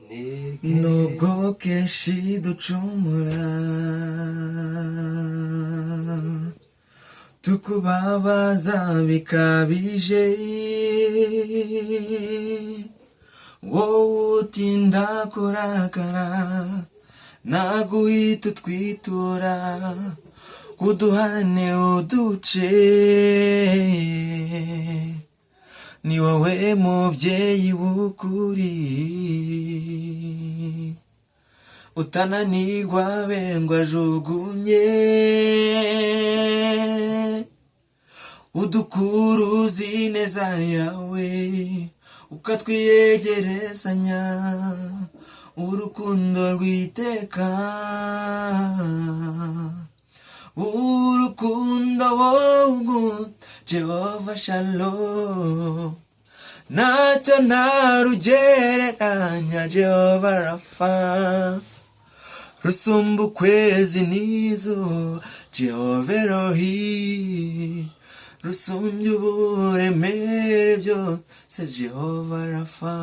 nubwo kenshi ducumura tukubabaza bikabije, wowe utinda kurakara naguhita utwitura kuduhane uduce, ni wowe mubyeyi w'ukuri utananirwa bengwa ajugunye udukuruza ineza yawe ukatwiyegerezanya urukundo rw'iteka, urukundo wowe Jehova Shalom, ntacyo ntarugereranya Jehova Rafa, rusumba ukwezi n'izuba Jehova Elohi, rusumbye uburemere byose Jehova Rafa.